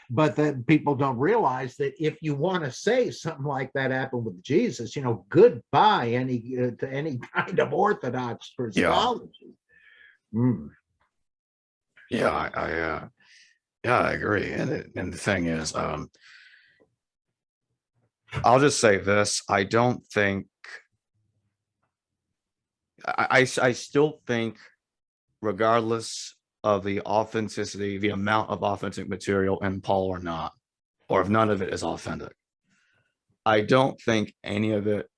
But that people don't realize that if you want to say something like that happened with Jesus, goodbye to any kind of orthodox Christology. Yeah, I agree. And the thing is, I'll just say this: I don't think I still think, regardless of the authenticity, the amount of authentic material in Paul or not, or if none of it is authentic, I don't think any of it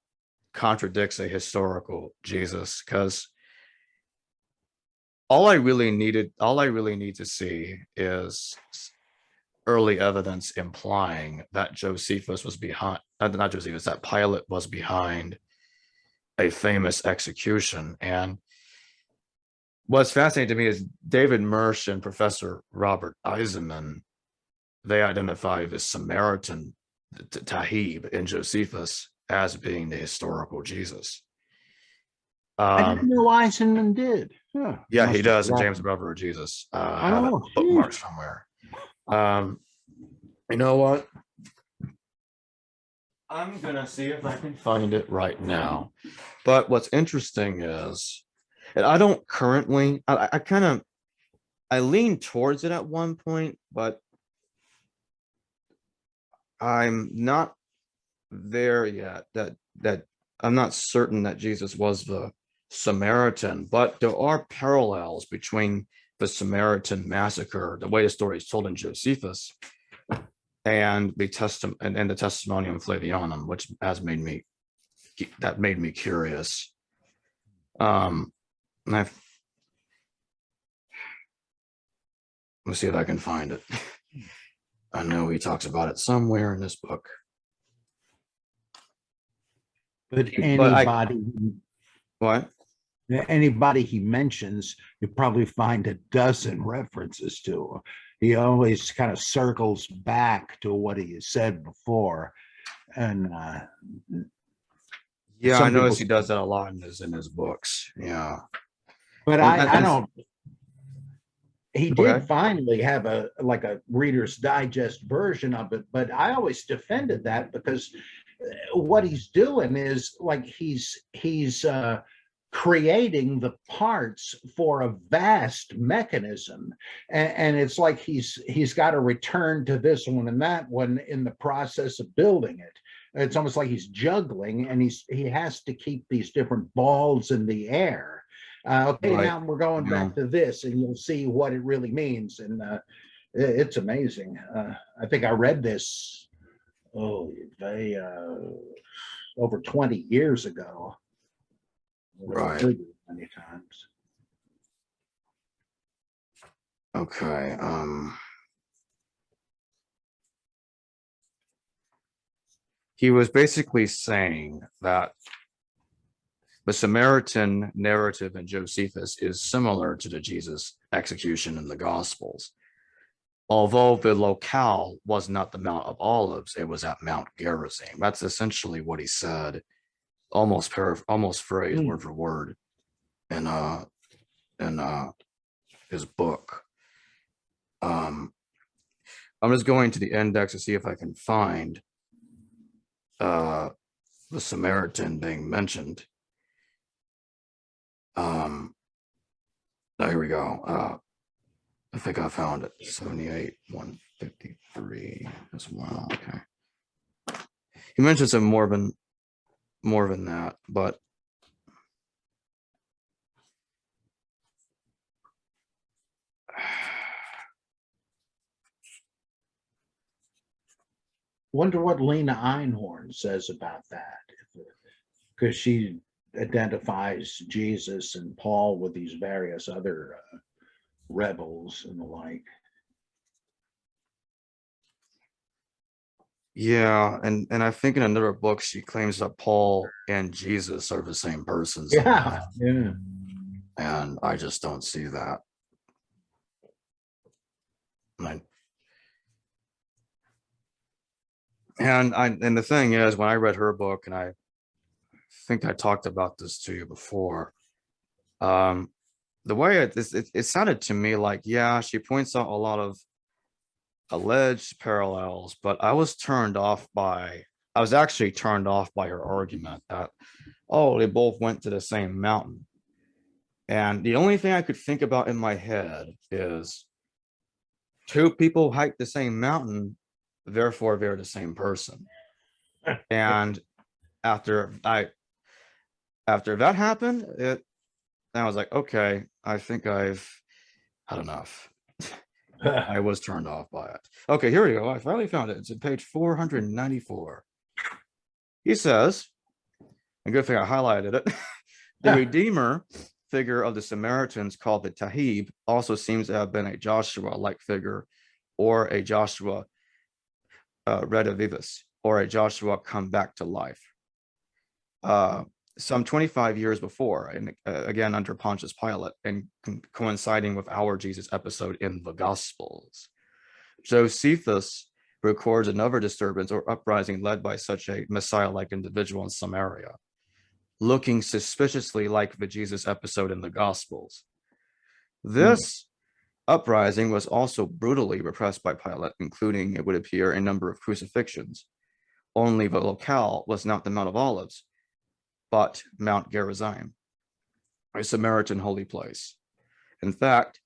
contradicts a historical Jesus, because all I really need to see is early evidence implying that Josephus was behind, not Josephus, that Pilate was behind a famous execution. And what's fascinating to me is David Mersch and Professor Robert Eisenman, they identify the Samaritan Tahib in Josephus as being the historical Jesus. I didn't know Eisenman did. Yeah, he does in James Brother of Jesus. I have a bookmark somewhere. You know what? I'm gonna see if I can find it right now. But what's interesting is, and I don't currently, I lean towards it at one point, but I'm not there yet. That I'm not certain that Jesus was the Samaritan, but there are parallels between the Samaritan massacre, the way the story is told in Josephus, and the Testimonium Flavianum, which made me curious. Let me see if I can find it. I know he talks about it somewhere in this book. But anybody he mentions, you probably find a dozen references to. he always kind of circles back to what he has said before. And Yeah, I some people, notice he does that a lot in his books. Yeah. but I don't. He did Okay. finally have a Reader's Digest version of it, but I always defended that because what he's doing is like he's creating the parts for a vast mechanism, and it's like he's got to return to this one and that one in the process of building it. It's almost like he's juggling, and he has to keep these different balls in the air. Okay, Right. now we're going Yeah. back to this, and you'll see what it really means. And it's amazing. I think I read this over 20 years ago. Right. Many times. Okay. He was basically saying that the Samaritan narrative in Josephus is similar to the Jesus execution in the Gospels. Although the locale was not the Mount of Olives, it was at Mount Gerizim. That's essentially what he said, almost phrase word for word in his book. I'm just going to the index to see if I can find the Samaritan being mentioned. Here we go. I think I found it. 78, 153 as well. Okay. He mentions it more than that, but wonder what Lena Einhorn says about that, because she identifies Jesus and Paul with these various other rebels and the like. yeah, and I think in another book she claims that Paul and Jesus are the same person. Yeah. And I just don't see that. And the thing is, when I read her book, and I think I talked about this to you before, the way it sounded to me like, yeah, she points out a lot of alleged parallels, but I was actually turned off by her argument that, oh, they both went to the same mountain. And the only thing I could think about in my head is two people hiked the same mountain, therefore they're the same person. And after that happened, I was like, okay, I think I've had enough. I was turned off by it. Okay, here we go. I finally found it. It's at page 494. He says, a good thing I highlighted it, the Redeemer figure of the Samaritans called the Tahib also seems to have been a Joshua-like figure, or a Joshua redivivus, or a Joshua come back to life. Some 25 years before, and again under Pontius Pilate, and coinciding with our Jesus episode in the Gospels. Josephus records another disturbance or uprising led by such a Messiah-like individual in Samaria, looking suspiciously like the Jesus episode in the Gospels. This uprising was also brutally repressed by Pilate, including, it would appear, a number of crucifixions. Only the locale was not the Mount of Olives, but Mount Gerizim, a Samaritan holy place. In fact,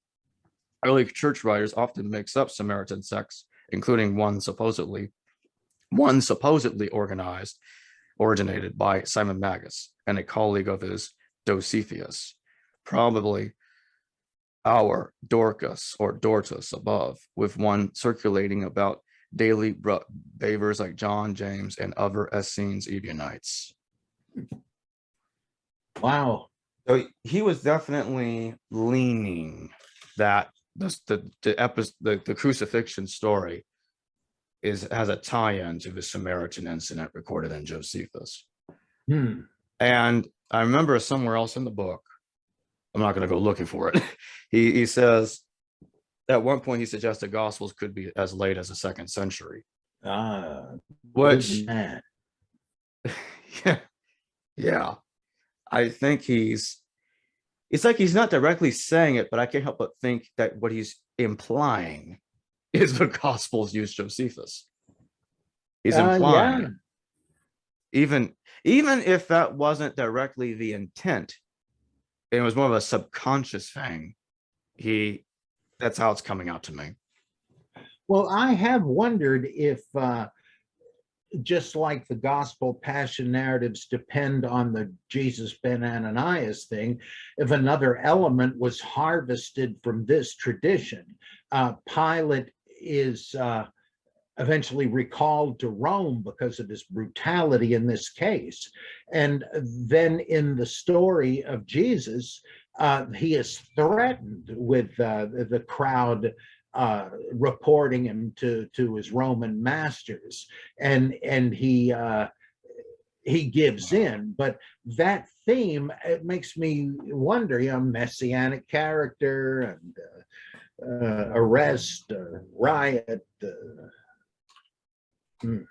early church writers often mix up Samaritan sects, including one supposedly originated by Simon Magus and a colleague of his, Josephus, probably our Dorcas or Dortus above, with one circulating about daily believers like John, James, and other Essenes Ebionites. Wow. So he was definitely leaning that the crucifixion story has a tie-in to the Samaritan incident recorded in Josephus. And I remember somewhere else in the book, I'm not going to go looking for it. He says at one point he suggests the Gospels could be as late as the 2nd century, Good which, man. yeah, yeah, I think it's like he's not directly saying it, but I can't help but think that what he's implying is the Gospels use Josephus. He's implying Yeah. it. Even if that wasn't directly the intent, it was more of a subconscious thing. That's how it's coming out to me. Well, I have wondered if, just like the gospel passion narratives depend on the Jesus ben Ananias thing, if another element was harvested from this tradition. Pilate is eventually recalled to Rome because of his brutality in this case. And then in the story of Jesus, he is threatened with the crowd reporting him to his Roman masters, and he gives in. But that theme, it makes me wonder, messianic character and arrest, riot. It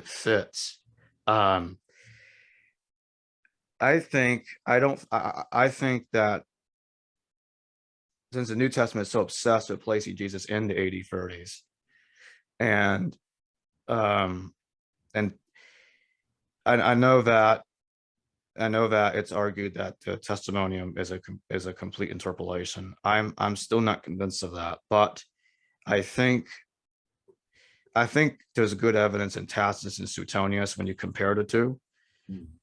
fits. I think that since the New Testament is so obsessed with placing Jesus in the 80-30s, and I know that it's argued that the testimonium is a complete interpolation. I'm still not convinced of that, but I think there's good evidence in Tacitus and Suetonius when you compare the two.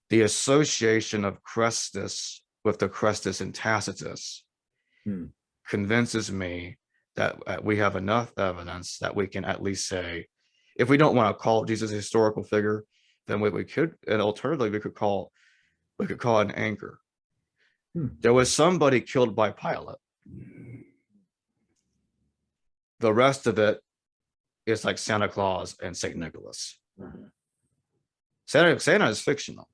The association of Chrestus with the Chrestus in Tacitus convinces me that we have enough evidence that we can at least say, if we don't want to call Jesus a historical figure, then we could, and alternatively, we could call it an anchor. There was somebody killed by Pilate. The rest of it is like Santa Claus and St. Nicholas. Santa is fictional,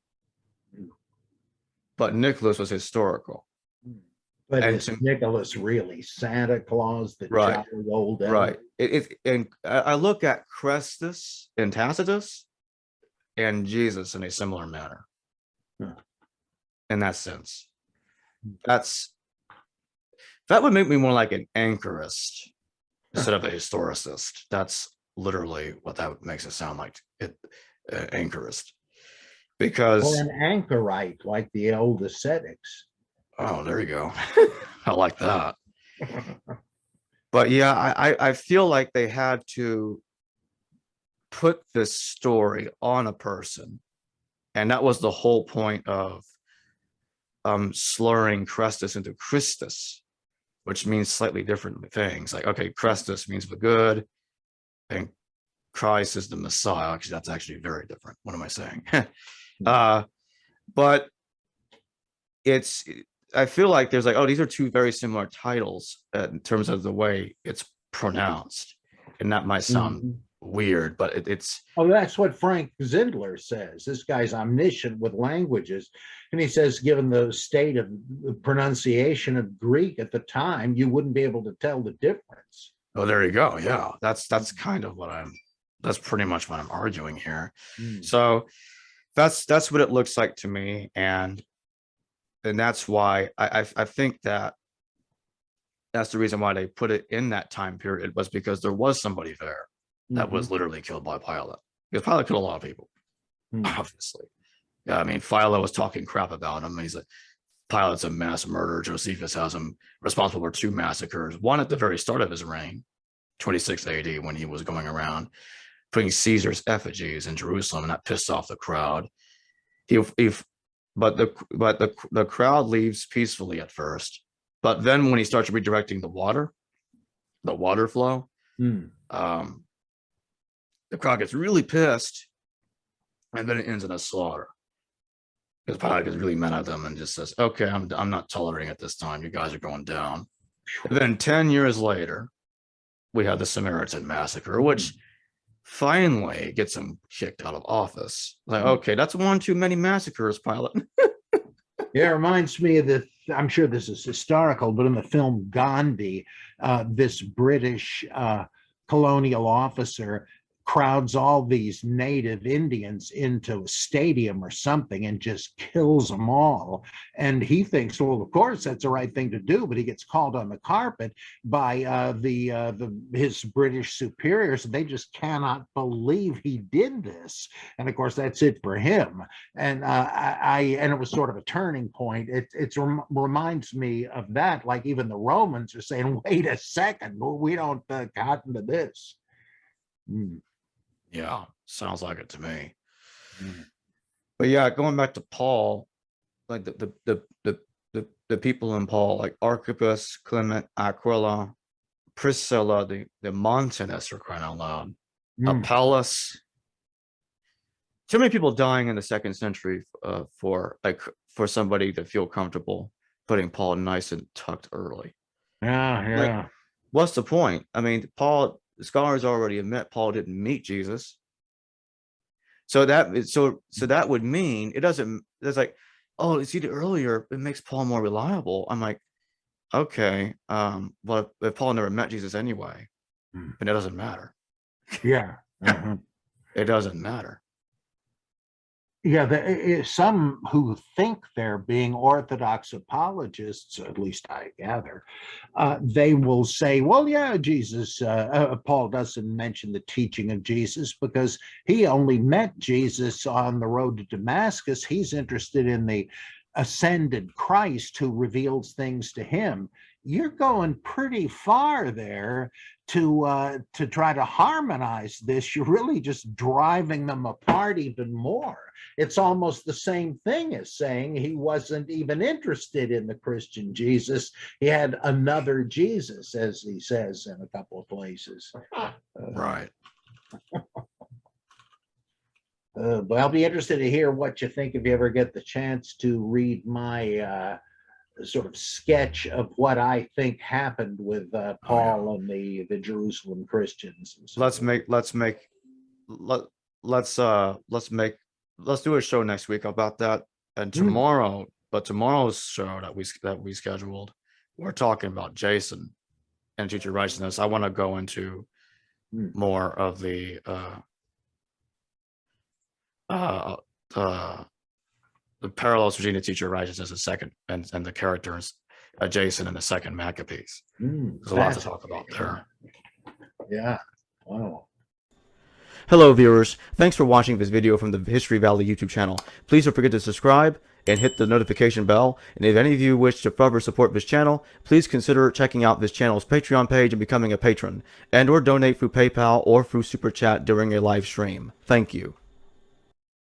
but Nicholas was historical. But is Nicholas really Santa Claus, the jolly old elf? Right. And I look at Chrestus and Tacitus and Jesus in a similar manner. In that sense, that would make me more like an anchorist instead of a historicist. That's literally what that makes it sound like. Anchorist, because or an anchorite, like the old ascetics. Oh, there you go. I like that. But yeah, I feel like they had to put this story on a person, and that was the whole point of slurring Chrestus into Christus, which means slightly different things. Like, okay, Chrestus means the good, and Christ is the Messiah. Actually, that's actually very different. What am I saying? But I feel like there's like, oh, these are two very similar titles in terms of the way it's pronounced, and that might sound weird, but it's. Oh, that's what Frank Zindler says. This guy's omniscient with languages, and he says, given the state of the pronunciation of Greek at the time, you wouldn't be able to tell the difference. Oh, there you go. Yeah, that's kind of that's pretty much what I'm arguing here. So that's what it looks like to me, and that's why I think that's the reason why they put it in that time period, was because there was somebody there that was literally killed by Pilate. Because Pilate killed a lot of people, obviously. Yeah, I mean, Philo was talking crap about him. He's like, Pilate's a mass murderer. Josephus has him responsible for 2 massacres. One at the very start of his reign, 26 AD, when he was going around putting Caesar's effigies in Jerusalem, and that pissed off the crowd. But the crowd leaves peacefully at first, but then when he starts redirecting the water flow, the crowd gets really pissed, and then it ends in a slaughter. Because Pilate gets really mad at them and just says, "Okay, I'm not tolerating it this time. You guys are going down." And then 10 years later, we have the Samaritan massacre, which finally gets him kicked out of office. Like, okay, that's one too many massacres, Pilate. Yeah, it reminds me of I'm sure this is historical, but in the film Gandhi, this British colonial officer crowds all these native Indians into a stadium or something and just kills them all. And he thinks, well, of course, that's the right thing to do, but he gets called on the carpet by his British superiors, and they just cannot believe he did this. And of course, that's it for him. And and it was sort of a turning point. It reminds me of that. Like even the Romans are saying, "Wait a second, we don't cotton to this." Mm. Yeah, sounds like it to me. Mm. But yeah, going back to Paul, like the people in Paul, like Archippus, Clement, Aquila, Priscilla, the Montanists are crying out loud. Apelles. Too many people dying in the 2nd century for somebody to feel comfortable putting Paul nice and tucked early. Yeah. Like, what's the point? I mean, Paul, scholars already admit Paul didn't meet Jesus. So that would mean it doesn't. It's like, oh, it's either earlier. It makes Paul more reliable. I'm like, okay, well, if Paul never met Jesus anyway, then it doesn't matter. Yeah. It doesn't matter. Yeah, some who think they're being Orthodox apologists, at least I gather, they will say, well, yeah, Jesus, Paul doesn't mention the teaching of Jesus because he only met Jesus on the road to Damascus. He's interested in the ascended Christ who reveals things to him. You're going pretty far there to try to harmonize this. You're really just driving them apart even more. It's almost the same thing as saying he wasn't even interested in the Christian Jesus. He had another Jesus, as he says in a couple of places. Right. But I'll be interested to hear what you think if you ever get the chance to read my sort of sketch of what I think happened with Paul and the Jerusalem Christians. And so let's do a show next week about that. And tomorrow's show that we scheduled, we're talking about Jason and teacher righteousness. I want to go into more of the parallels between the teacher righteousness and second and the characters Jason and the second Maccabees. There's a lot to talk about there. Yeah. Wow. Hello viewers, thanks for watching this video from the History Valley YouTube channel. Please don't forget to subscribe and hit the notification bell. And if any of you wish to further support this channel, please consider checking out this channel's Patreon page and becoming a patron, and or donate through PayPal or through Super Chat during a live stream. Thank you.